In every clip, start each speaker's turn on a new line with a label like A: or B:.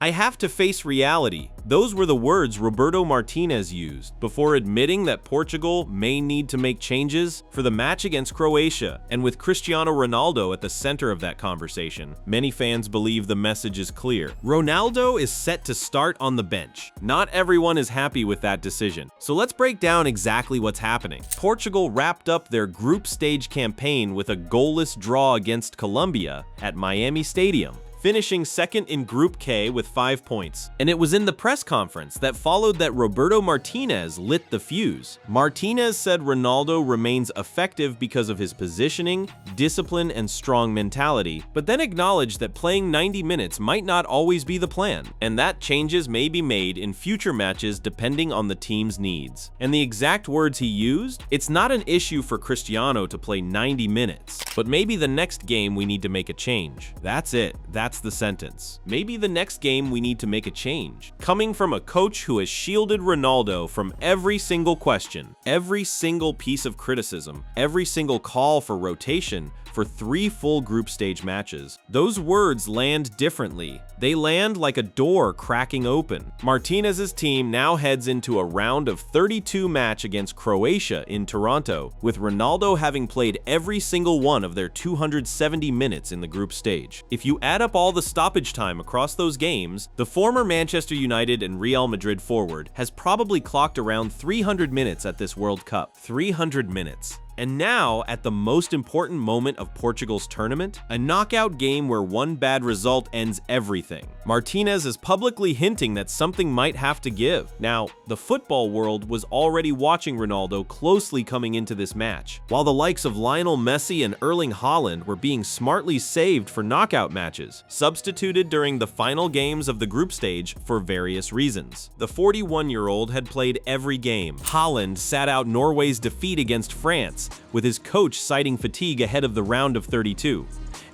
A: I have to face reality. Those were the words Roberto Martinez used before admitting that Portugal may need to make changes for the match against Croatia. And with Cristiano Ronaldo at the center of that conversation, many fans believe the message is clear. Ronaldo is set to start on the bench. Not everyone is happy with that decision. So let's break down exactly what's happening. Portugal wrapped up their group stage campaign with a goalless draw against Colombia at Miami Stadium, finishing second in Group K with 5 points. And it was in the press conference that followed that Roberto Martinez lit the fuse. Martinez said Ronaldo remains effective because of his positioning, discipline, and strong mentality, but then acknowledged that playing 90 minutes might not always be the plan, and that changes may be made in future matches depending on the team's needs. And the exact words he used? It's not an issue for Cristiano to play 90 minutes, but maybe the next game we need to make a change. That's it. That's the sentence. Maybe the next game we need to make a change. Coming from a coach who has shielded Ronaldo from every single question, every single piece of criticism, every single call for rotation for 3 full group stage matches, those words land differently. They land like a door cracking open. Martinez's team now heads into a round of 32 match against Croatia in Toronto, with Ronaldo having played every single one of their 270 minutes in the group stage. If you add up all the stoppage time across those games, the former Manchester United and Real Madrid forward has probably clocked around 300 minutes at this World Cup. 300 minutes. And now, at the most important moment of Portugal's tournament, a knockout game where one bad result ends everything. Martinez is publicly hinting that something might have to give. Now, the football world was already watching Ronaldo closely coming into this match, while the likes of Lionel Messi and Erling Haaland were being smartly saved for knockout matches, substituted during the final games of the group stage for various reasons. The 41-year-old had played every game. Haaland sat out Norway's defeat against France, with his coach citing fatigue ahead of the round of 32.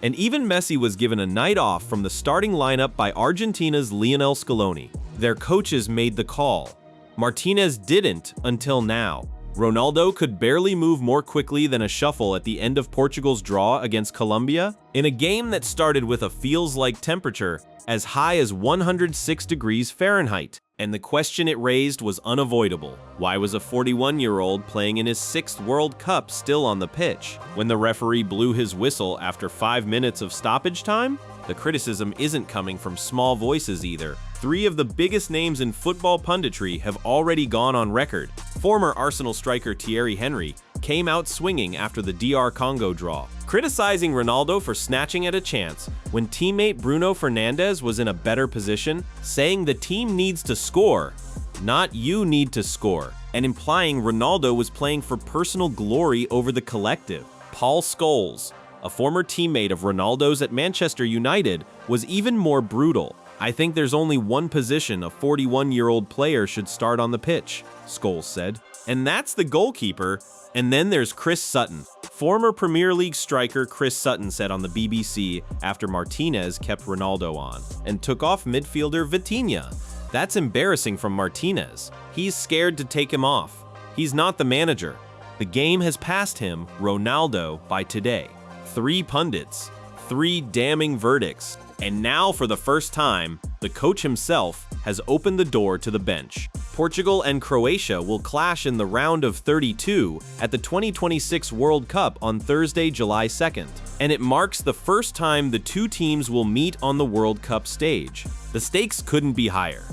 A: And even Messi was given a night off from the starting lineup by Argentina's Lionel Scaloni. Their coaches made the call. Martinez didn't until now. Ronaldo could barely move more quickly than a shuffle at the end of Portugal's draw against Colombia, in a game that started with a feels-like temperature as high as 106 degrees Fahrenheit. And the question it raised was unavoidable. Why was a 41-year-old playing in his 6th World Cup still on the pitch? When the referee blew his whistle after 5 minutes of stoppage time? The criticism isn't coming from small voices either. 3 of the biggest names in football punditry have already gone on record. Former Arsenal striker Thierry Henry came out swinging after the DR Congo draw, criticizing Ronaldo for snatching at a chance when teammate Bruno Fernandes was in a better position, saying the team needs to score, not you need to score, and implying Ronaldo was playing for personal glory over the collective. Paul Scholes, a former teammate of Ronaldo's at Manchester United, was even more brutal. I think there's only one position a 41-year-old player should start on the pitch, Scholes said, and that's the goalkeeper. And then there's Chris Sutton. Former Premier League striker Chris Sutton said on the BBC after Martinez kept Ronaldo on and took off midfielder Vitinha. That's embarrassing from Martinez. He's scared to take him off. He's not the manager. The game has passed him, Ronaldo, by today. 3 pundits, 3 damning verdicts, and now for the first time, the coach himself has opened the door to the bench. Portugal and Croatia will clash in the round of 32 at the 2026 World Cup on Thursday, July 2nd, and it marks the first time the 2 teams will meet on the World Cup stage. The stakes couldn't be higher.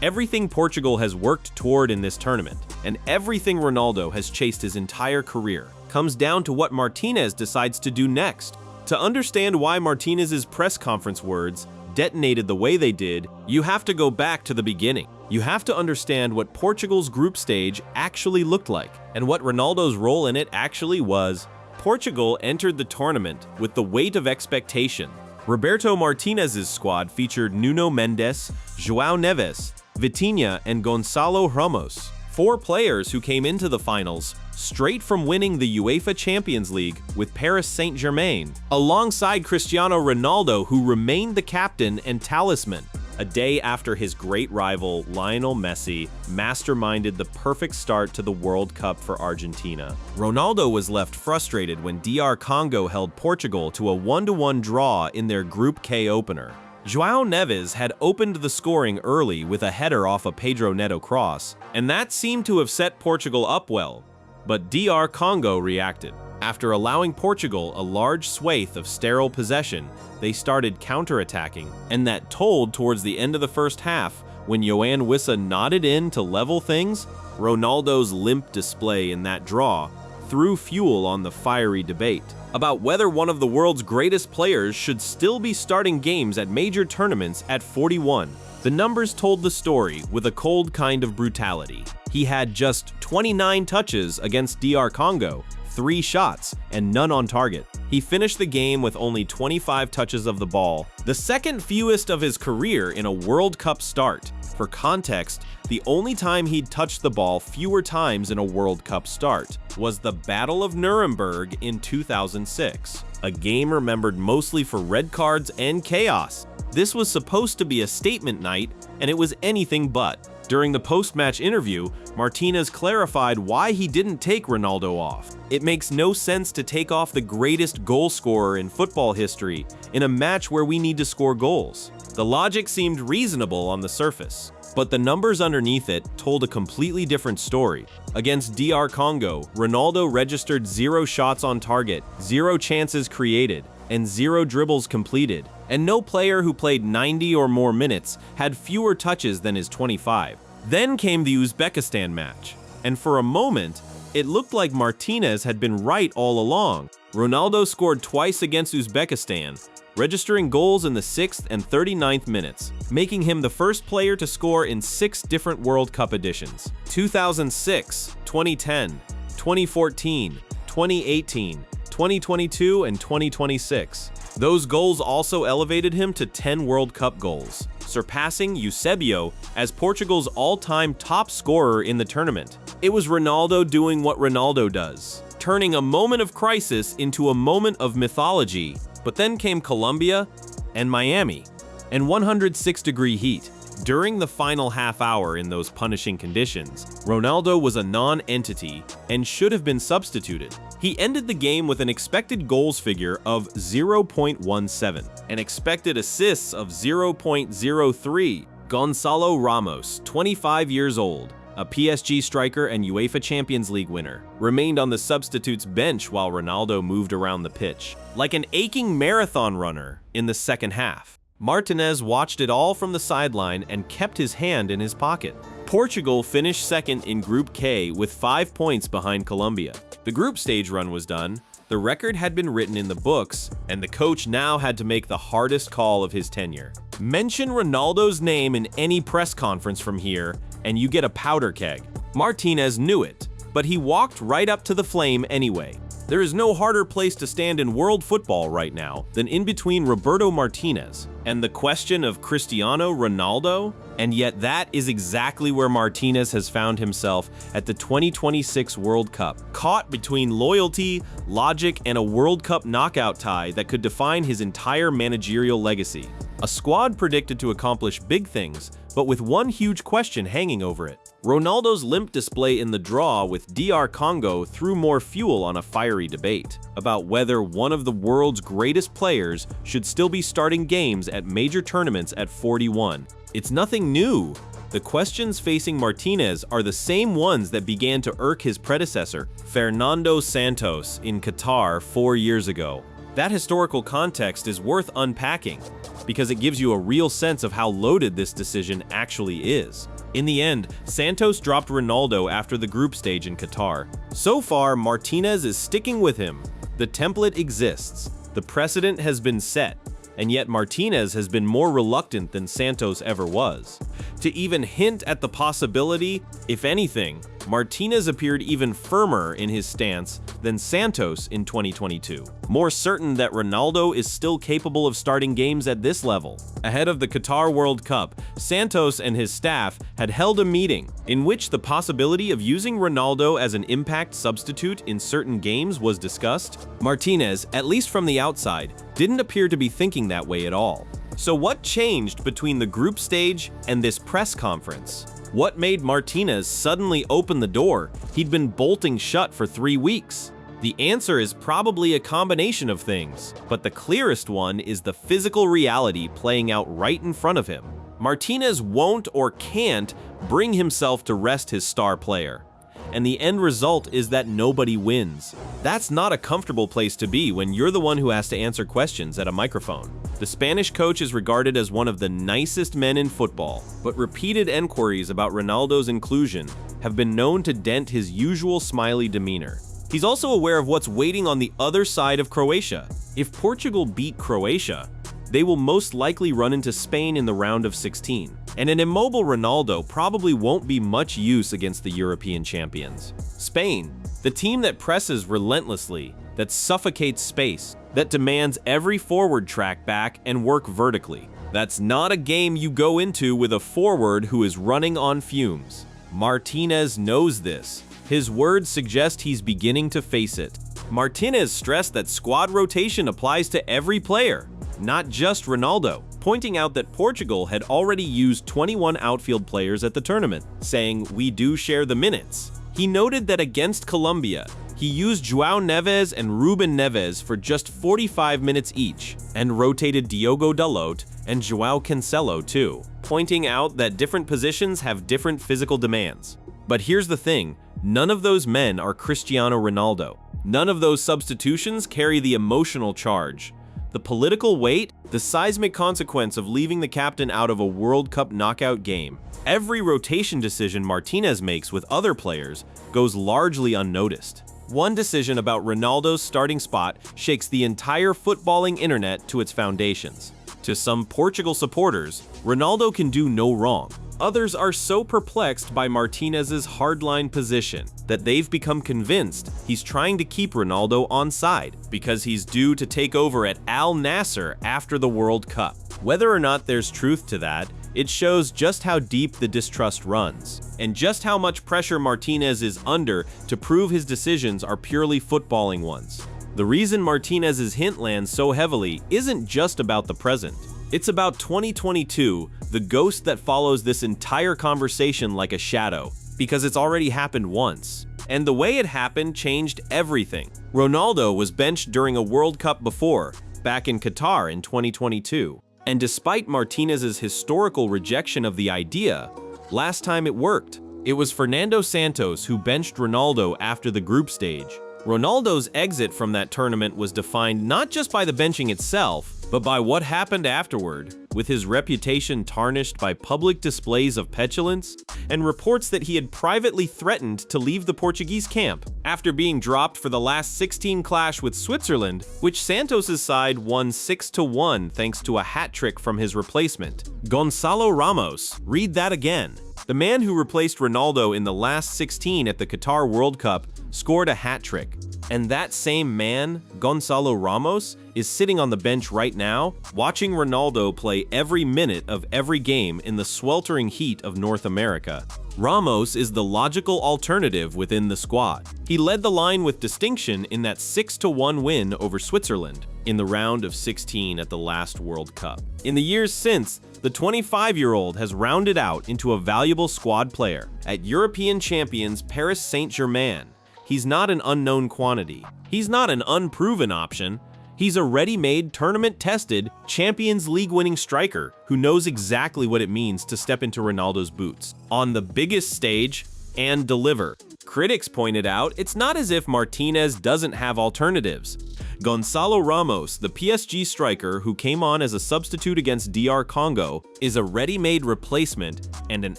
A: Everything Portugal has worked toward in this tournament, and everything Ronaldo has chased his entire career, comes down to what Martinez decides to do next. To understand why Martinez's press conference words detonated the way they did, you have to go back to the beginning. You have to understand what Portugal's group stage actually looked like, and what Ronaldo's role in it actually was. Portugal entered the tournament with the weight of expectation. Roberto Martinez's squad featured Nuno Mendes, João Neves, Vitinha, and Gonçalo Ramos, 4 players who came into the finals straight from winning the UEFA Champions League with Paris Saint-Germain, alongside Cristiano Ronaldo, who remained the captain and talisman. A day after his great rival, Lionel Messi, masterminded the perfect start to the World Cup for Argentina. Ronaldo was left frustrated when DR Congo held Portugal to a 1-1 draw in their Group K opener. João Neves had opened the scoring early with a header off a Pedro Neto cross, and that seemed to have set Portugal up well. But DR Congo reacted. After allowing Portugal a large swathe of sterile possession, they started counterattacking, and that told towards the end of the first half when Yoane Wissa nodded in to level things. Ronaldo's limp display in that draw threw fuel on the fiery debate about whether one of the world's greatest players should still be starting games at major tournaments at 41. The numbers told the story with a cold kind of brutality. He had just 29 touches against DR Congo, 3 shots, and none on target. He finished the game with only 25 touches of the ball, the second fewest of his career in a World Cup start. For context, the only time he'd touched the ball fewer times in a World Cup start was the Battle of Nuremberg in 2006, a game remembered mostly for red cards and chaos. This was supposed to be a statement night, and it was anything but. During the post-match interview, Martinez clarified why he didn't take Ronaldo off. It makes no sense to take off the greatest goal scorer in football history in a match where we need to score goals. The logic seemed reasonable on the surface, but the numbers underneath it told a completely different story. Against DR Congo, Ronaldo registered 0 shots on target, 0 chances created, and 0 dribbles completed, and no player who played 90 or more minutes had fewer touches than his 25. Then came the Uzbekistan match, and for a moment, it looked like Martinez had been right all along. Ronaldo scored twice against Uzbekistan, registering goals in the 6th and 39th minutes, making him the first player to score in 6 different World Cup editions: 2006, 2010, 2014, 2018, 2022, and 2026. Those goals also elevated him to 10 World Cup goals, surpassing Eusebio as Portugal's all-time top scorer in the tournament. It was Ronaldo doing what Ronaldo does, turning a moment of crisis into a moment of mythology. But then came Colombia and Miami, and 106-degree heat. During the final half hour in those punishing conditions, Ronaldo was a non-entity and should have been substituted. He ended the game with an expected goals figure of 0.17 and expected assists of 0.03. Gonzalo Ramos, 25 years old, a PSG striker and UEFA Champions League winner, remained on the substitutes bench while Ronaldo moved around the pitch, like an aching marathon runner in the second half. Martinez watched it all from the sideline and kept his hand in his pocket. Portugal finished second in Group K with 5 points behind Colombia. The group stage run was done, the record had been written in the books, and the coach now had to make the hardest call of his tenure. Mention Ronaldo's name in any press conference from here, and you get a powder keg. Martinez knew it, but he walked right up to the flame anyway. There is no harder place to stand in world football right now than in between Roberto Martinez and the question of Cristiano Ronaldo, and yet that is exactly where Martinez has found himself at the 2026 World Cup, caught between loyalty, logic, and a World Cup knockout tie that could define his entire managerial legacy. A squad predicted to accomplish big things, but with one huge question hanging over it. Ronaldo's limp display in the draw with DR Congo threw more fuel on a fiery debate about whether one of the world's greatest players should still be starting games at major tournaments at 41. It's nothing new. The questions facing Martinez are the same ones that began to irk his predecessor, Fernando Santos, in Qatar 4 years ago. That historical context is worth unpacking, because it gives you a real sense of how loaded this decision actually is. In the end, Santos dropped Ronaldo after the group stage in Qatar. So far, Martinez is sticking with him. The template exists, the precedent has been set, and yet Martinez has been more reluctant than Santos ever was. To even hint at the possibility, if anything, Martinez appeared even firmer in his stance than Santos in 2022, more certain that Ronaldo is still capable of starting games at this level. Ahead of the Qatar World Cup, Santos and his staff had held a meeting in which the possibility of using Ronaldo as an impact substitute in certain games was discussed. Martinez, at least from the outside, didn't appear to be thinking that way at all. So what changed between the group stage and this press conference? What made Martinez suddenly open the door he'd been bolting shut for 3 weeks? The answer is probably a combination of things, but the clearest one is the physical reality playing out right in front of him. Martinez won't or can't bring himself to rest his star player, and the end result is that nobody wins. That's not a comfortable place to be when you're the one who has to answer questions at a microphone. The Spanish coach is regarded as one of the nicest men in football, but repeated enquiries about Ronaldo's inclusion have been known to dent his usual smiley demeanor. He's also aware of what's waiting on the other side of Croatia. If Portugal beat Croatia, they will most likely run into Spain in the round of 16, and an immobile Ronaldo probably won't be much use against the European champions. Spain, the team that presses relentlessly, that suffocates space, that demands every forward track back and work vertically. That's not a game you go into with a forward who is running on fumes. Martinez knows this. His words suggest he's beginning to face it. Martinez stressed that squad rotation applies to every player, not just Ronaldo, pointing out that Portugal had already used 21 outfield players at the tournament, saying, "We do share the minutes." He noted that against Colombia, he used João Neves and Ruben Neves for just 45 minutes each, and rotated Diogo Dalot and João Cancelo too, pointing out that different positions have different physical demands. But here's the thing, none of those men are Cristiano Ronaldo. None of those substitutions carry the emotional charge, the political weight, the seismic consequence of leaving the captain out of a World Cup knockout game. Every rotation decision Martinez makes with other players goes largely unnoticed. One decision about Ronaldo's starting spot shakes the entire footballing internet to its foundations. To some Portugal supporters, Ronaldo can do no wrong. Others are so perplexed by Martinez's hardline position that they've become convinced he's trying to keep Ronaldo on side because he's due to take over at Al Nassr after the World Cup. Whether or not there's truth to that, it shows just how deep the distrust runs, and just how much pressure Martinez is under to prove his decisions are purely footballing ones. The reason Martinez's hint lands so heavily isn't just about the present. It's about 2022, the ghost that follows this entire conversation like a shadow, because it's already happened once. And the way it happened changed everything. Ronaldo was benched during a World Cup before, back in Qatar in 2022. And despite Martinez's historical rejection of the idea, last time it worked. It was Fernando Santos who benched Ronaldo after the group stage. Ronaldo's exit from that tournament was defined not just by the benching itself, but by what happened afterward, with his reputation tarnished by public displays of petulance and reports that he had privately threatened to leave the Portuguese camp after being dropped for the last 16 clash with Switzerland, which Santos' side won 6-1 thanks to a hat trick from his replacement, Gonçalo Ramos. Read that again. The man who replaced Ronaldo in the last 16 at the Qatar World Cup scored a hat trick. And that same man, Gonçalo Ramos, is sitting on the bench right now, watching Ronaldo play every minute of every game in the sweltering heat of North America. Ramos is the logical alternative within the squad. He led the line with distinction in that 6-1 win over Switzerland in the round of 16 at the last World Cup. In the years since, the 25-year-old has rounded out into a valuable squad player. At European champions Paris Saint-Germain, he's not an unknown quantity. He's not an unproven option. He's a ready-made, tournament-tested, Champions League-winning striker who knows exactly what it means to step into Ronaldo's boots on the biggest stage and deliver. Critics pointed out it's not as if Martinez doesn't have alternatives. Gonçalo Ramos, the PSG striker who came on as a substitute against DR Congo, is a ready-made replacement and an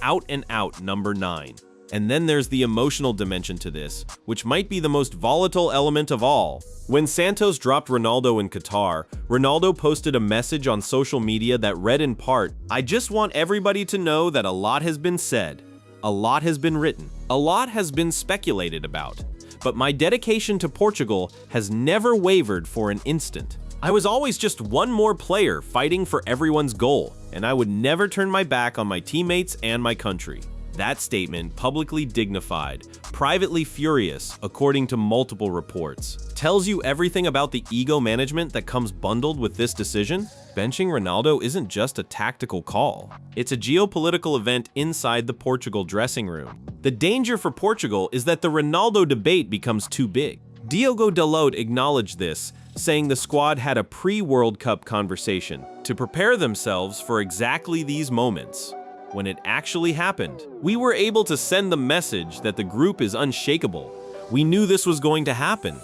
A: out-and-out number 9. And then there's the emotional dimension to this, which might be the most volatile element of all. When Santos dropped Ronaldo in Qatar, Ronaldo posted a message on social media that read in part, "I just want everybody to know that a lot has been said, a lot has been written, a lot has been speculated about, but my dedication to Portugal has never wavered for an instant. I was always just one more player fighting for everyone's goal, and I would never turn my back on my teammates and my country." That statement, publicly dignified, privately furious, according to multiple reports, tells you everything about the ego management that comes bundled with this decision. Benching Ronaldo isn't just a tactical call. It's a geopolitical event inside the Portugal dressing room. The danger for Portugal is that the Ronaldo debate becomes too big. Diogo Dalot acknowledged this, saying the squad had a pre-World Cup conversation to prepare themselves for exactly these moments. When it actually happened, we were able to send the message that the group is unshakable. We knew this was going to happen.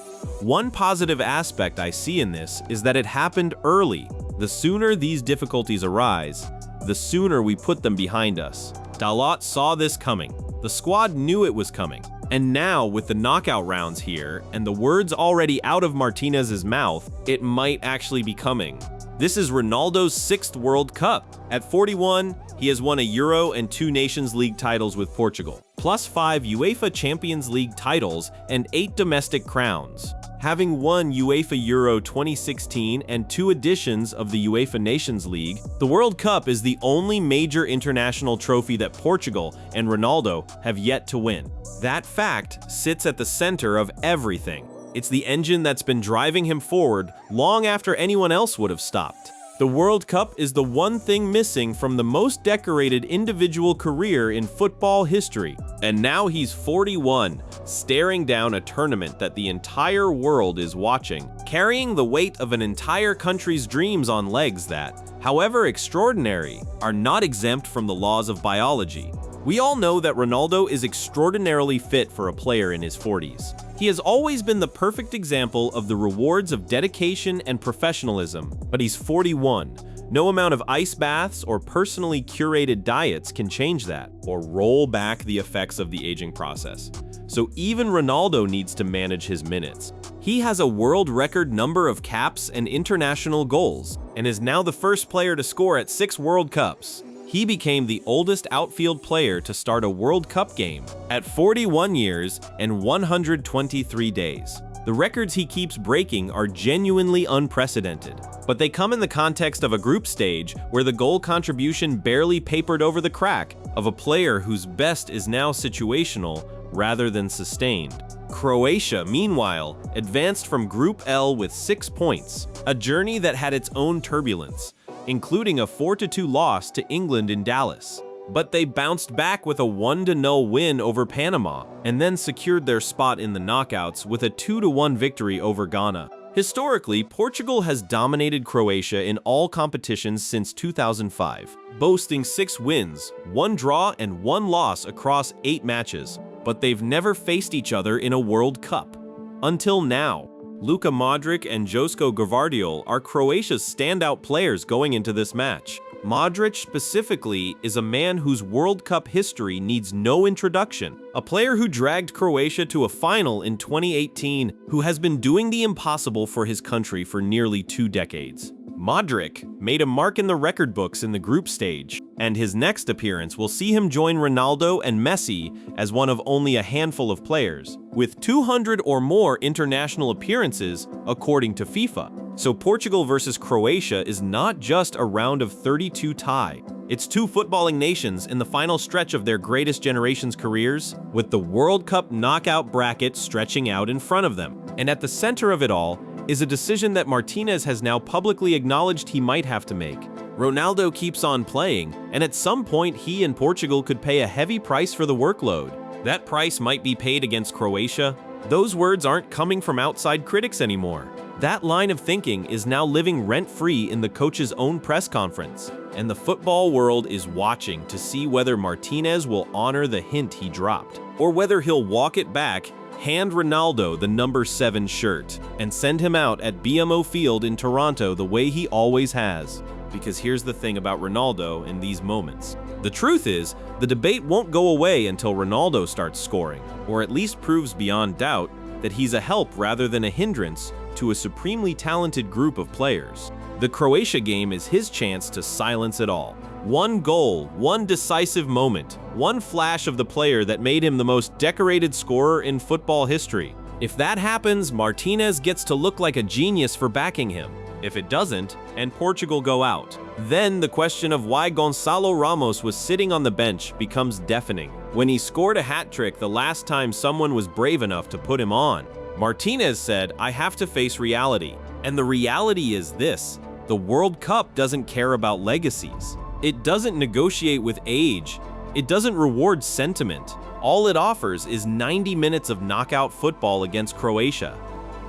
A: One positive aspect I see in this is that it happened early. The sooner these difficulties arise, the sooner we put them behind us. Dalot saw this coming. The squad knew it was coming. And now, with the knockout rounds here, and the words already out of Martinez's mouth, it might actually be coming. This is Ronaldo's 6th World Cup. At 41, he has won a Euro and 2 Nations League titles with Portugal, plus 5 UEFA Champions League titles and 8 domestic crowns. Having won UEFA Euro 2016 and 2 editions of the UEFA Nations League, the World Cup is the only major international trophy that Portugal and Ronaldo have yet to win. That fact sits at the center of everything. It's the engine that's been driving him forward long after anyone else would have stopped. The World Cup is the one thing missing from the most decorated individual career in football history. And now he's 41, staring down a tournament that the entire world is watching, carrying the weight of an entire country's dreams on legs that, however extraordinary, are not exempt from the laws of biology. We all know that Ronaldo is extraordinarily fit for a player in his 40s. He has always been the perfect example of the rewards of dedication and professionalism, but he's 41. No amount of ice baths or personally curated diets can change that, or roll back the effects of the aging process. So even Ronaldo needs to manage his minutes. He has a world record number of caps and international goals, and is now the first player to score at 6 World Cups. He became the oldest outfield player to start a World Cup game at 41 years and 123 days. The records he keeps breaking are genuinely unprecedented, but they come in the context of a group stage where the goal contribution barely papered over the crack of a player whose best is now situational rather than sustained. Croatia, meanwhile, advanced from Group L with 6 points, a journey that had its own turbulence, including a 4-2 loss to England in Dallas. But they bounced back with a 1-0 win over Panama, and then secured their spot in the knockouts with a 2-1 victory over Ghana. Historically, Portugal has dominated Croatia in all competitions since 2005, boasting 6 wins, 1 draw and 1 loss across 8 matches, but they've never faced each other in a World Cup. Until now. Luka Modric and Josko Gvardiol are Croatia's standout players going into this match. Modric specifically is a man whose World Cup history needs no introduction, a player who dragged Croatia to a final in 2018, who has been doing the impossible for his country for nearly 2 decades. Modric made a mark in the record books in the group stage, and his next appearance will see him join Ronaldo and Messi as one of only a handful of players, with 200 or more international appearances according to FIFA. So Portugal versus Croatia is not just a round of 32 tie. It's 2 footballing nations in the final stretch of their greatest generation's careers, with the World Cup knockout bracket stretching out in front of them. And at the center of it all is a decision that Martinez has now publicly acknowledged he might have to make. Ronaldo keeps on playing, and at some point he and Portugal could pay a heavy price for the workload. That price might be paid against Croatia. Those words aren't coming from outside critics anymore. That line of thinking is now living rent-free in the coach's own press conference, and the football world is watching to see whether Martinez will honor the hint he dropped, or whether he'll walk it back, hand Ronaldo the number 7 shirt, and send him out at BMO Field in Toronto the way he always has. Because here's the thing about Ronaldo in these moments. The truth is, the debate won't go away until Ronaldo starts scoring, or at least proves beyond doubt that he's a help rather than a hindrance to a supremely talented group of players. The Croatia game is his chance to silence it all. One goal, one decisive moment, one flash of the player that made him the most decorated scorer in football history. If that happens, Martinez gets to look like a genius for backing him. If it doesn't, and Portugal go out, then the question of why Gonçalo Ramos was sitting on the bench becomes deafening. When he scored a hat-trick the last time someone was brave enough to put him on, Martinez said, "I have to face reality." And the reality is this: the World Cup doesn't care about legacies. It doesn't negotiate with age. It doesn't reward sentiment. All it offers is 90 minutes of knockout football against Croatia.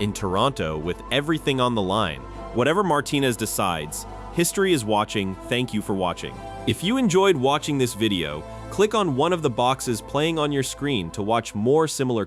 A: in Toronto with everything on the line. Whatever Martinez decides, history is watching. Thank you for watching. If you enjoyed watching this video, click on one of the boxes playing on your screen to watch more similar